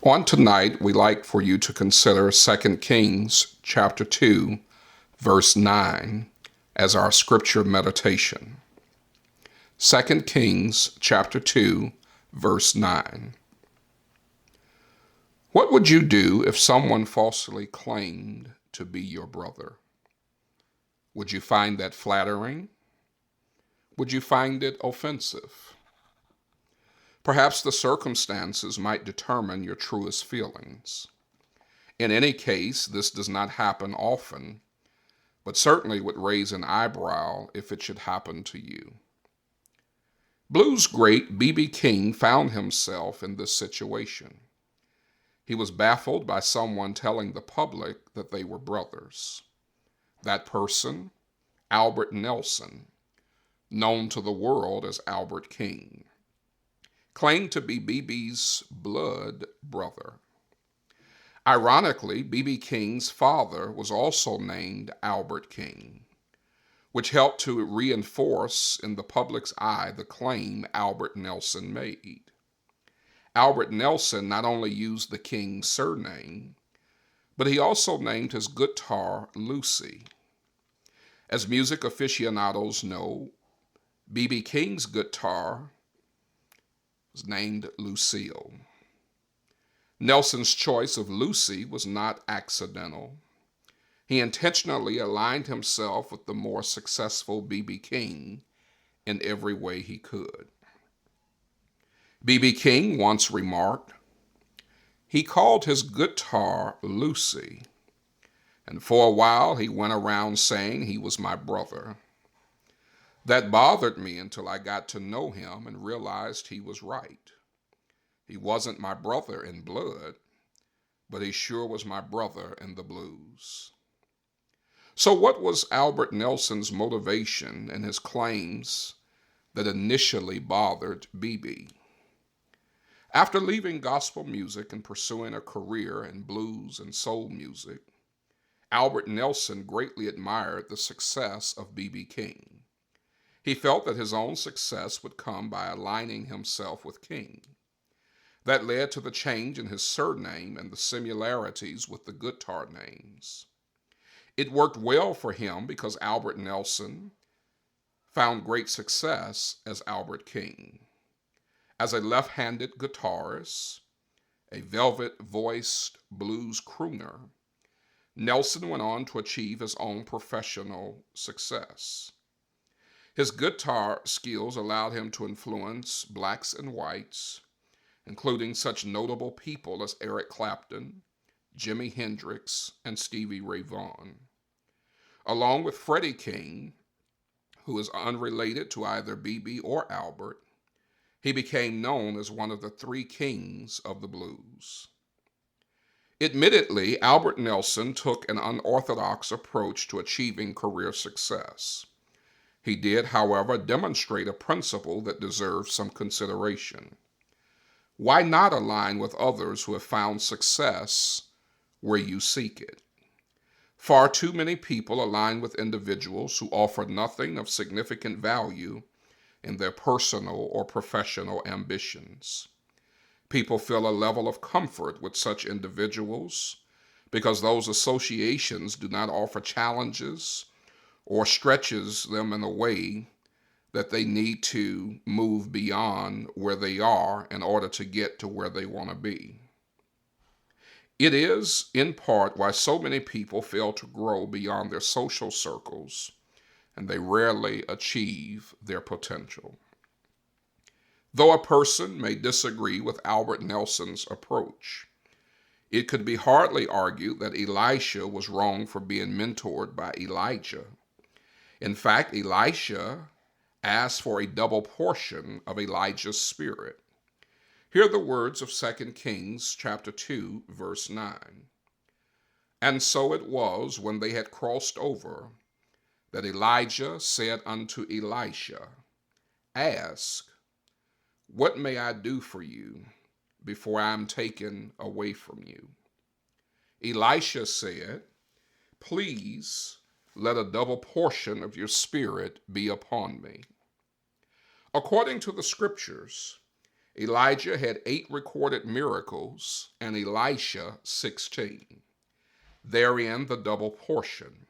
On tonight, we like for you to consider 2 Kings chapter 2, verse 9 as our scripture meditation. 2 Kings chapter 2, verse 9. What would you do if someone falsely claimed to be your brother? Would you find that flattering? Would you find it offensive? Perhaps the circumstances might determine your truest feelings. In any case, this does not happen often, but certainly would raise an eyebrow if it should happen to you. Blues great B.B. King found himself in this situation. He was baffled by someone telling the public that they were brothers. That person, Albert Nelson, known to the world as Albert King, claimed to be B.B.'s blood brother. Ironically, B.B. King's father was also named Albert King, which helped to reinforce in the public's eye the claim Albert Nelson made. Albert Nelson not only used the King surname, but he also named his guitar Lucy. As music aficionados know, B.B. King's guitar was named Lucille. Nelson's choice of Lucy was not accidental. He intentionally aligned himself with the more successful B.B. King in every way he could. B.B. King once remarked, he called his guitar Lucy, and for a while he went around saying he was my brother. That bothered me until I got to know him and realized he was right. He wasn't my brother in blood, but he sure was my brother in the blues. So what was Albert Nelson's motivation in his claims that initially bothered B.B.? After leaving gospel music and pursuing a career in blues and soul music, Albert Nelson greatly admired the success of B.B. King. He felt that his own success would come by aligning himself with King. That led to the change in his surname and the similarities with the guitar names. It worked well for him because Albert Nelson found great success as Albert King. As a left-handed guitarist, a velvet-voiced blues crooner, Nelson went on to achieve his own professional success. His guitar skills allowed him to influence blacks and whites, including such notable people as Eric Clapton, Jimi Hendrix, and Stevie Ray Vaughan. Along with Freddie King, who is unrelated to either B.B. or Albert, he became known as one of the three kings of the blues. Admittedly, Albert Nelson took an unorthodox approach to achieving career success. He did, however, demonstrate a principle that deserves some consideration. Why not align with others who have found success where you seek it? Far too many people align with individuals who offer nothing of significant value in their personal or professional ambitions. People feel a level of comfort with such individuals because those associations do not offer challenges or stretches them in a way that they need to move beyond where they are in order to get to where they want to be. It is, in part, why so many people fail to grow beyond their social circles, and they rarely achieve their potential. Though a person may disagree with Albert Nelson's approach, it could be hardly argued that Elisha was wrong for being mentored by Elijah. In fact, Elisha asked for a double portion of Elijah's spirit. Hear the words of 2 Kings chapter 2, verse 9. And so it was when they had crossed over, that Elijah said unto Elisha, Ask, what may I do for you before I am taken away from you? Elisha said, Please, let a double portion of your spirit be upon me. According to the scriptures, Elijah had 8 recorded miracles and Elisha 16. Therein the double portion.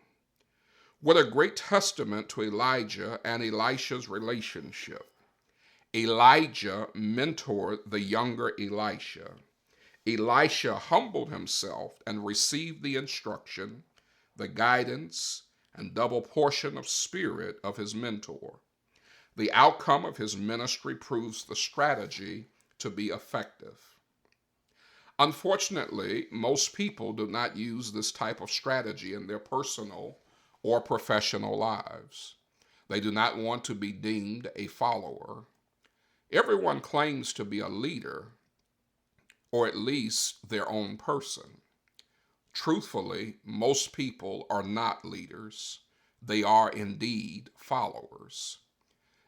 What a great testament to Elijah and Elisha's relationship. Elijah mentored the younger Elisha. Elisha humbled himself and received the instruction, the guidance, and double portion of spirit of his mentor. The outcome of his ministry proves the strategy to be effective. Unfortunately, most people do not use this type of strategy in their personal or professional lives. They do not want to be deemed a follower. Everyone claims to be a leader, or at least their own person. Truthfully, most people are not leaders. They are indeed followers.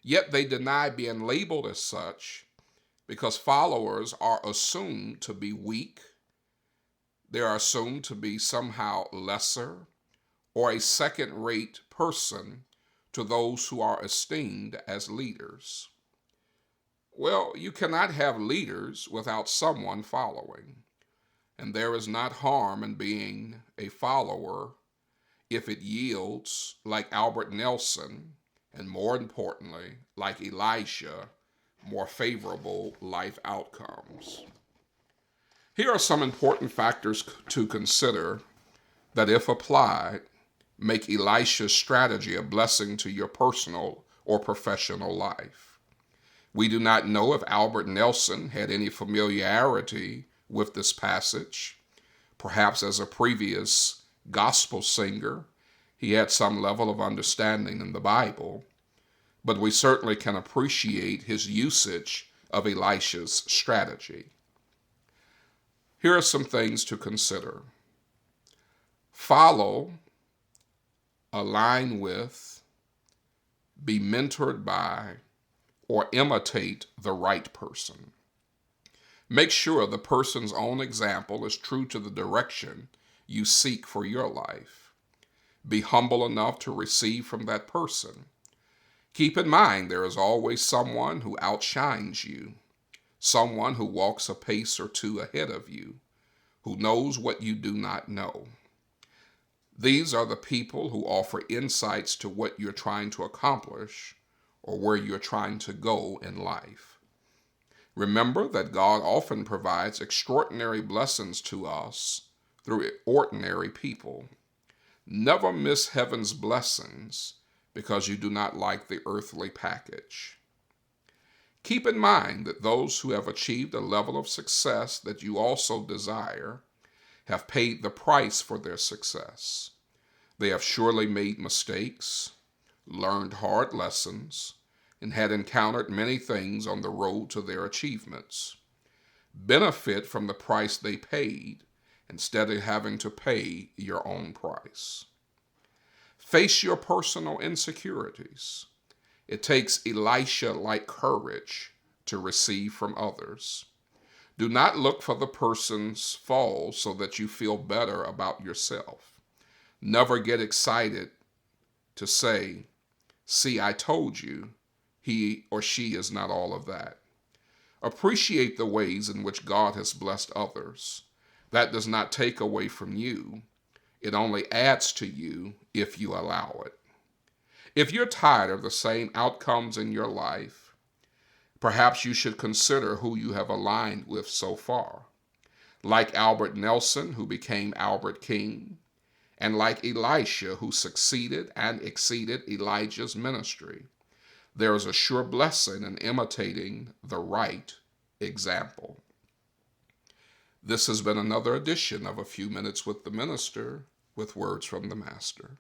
Yet they deny being labeled as such because followers are assumed to be weak, they are assumed to be somehow lesser, or a second-rate person to those who are esteemed as leaders. Well, you cannot have leaders without someone following, and there is not harm in being a follower if it yields, like Albert Nelson, and more importantly, like Elisha, more favorable life outcomes. Here are some important factors to consider that, if applied, make Elisha's strategy a blessing to your personal or professional life. We do not know if Albert Nelson had any familiarity with this passage. Perhaps as a previous gospel singer, he had some level of understanding in the Bible, but we certainly can appreciate his usage of Elisha's strategy. Here are some things to consider. Follow, align with, be mentored by, or imitate the right person. Make sure the person's own example is true to the direction you seek for your life. Be humble enough to receive from that person. Keep in mind there is always someone who outshines you, someone who walks a pace or two ahead of you, who knows what you do not know. These are the people who offer insights to what you're trying to accomplish or where you're trying to go in life. Remember that God often provides extraordinary blessings to us through ordinary people. Never miss heaven's blessings because you do not like the earthly package. Keep in mind that those who have achieved a level of success that you also desire have paid the price for their success. They have surely made mistakes, learned hard lessons, and had encountered many things on the road to their achievements. Benefit from the price they paid instead of having to pay your own price. Face your personal insecurities. It takes Elisha-like courage to receive from others. Do not look for the person's fall so that you feel better about yourself. Never get excited to say, "See, I told you, he or she is not all of that." Appreciate the ways in which God has blessed others. That does not take away from you. It only adds to you if you allow it. If you're tired of the same outcomes in your life, perhaps you should consider who you have aligned with so far. Like Albert Nelson, who became Albert King, and like Elisha, who succeeded and exceeded Elijah's ministry, there is a sure blessing in imitating the right example. This has been another edition of A Few Minutes with the Minister, with words from the Master.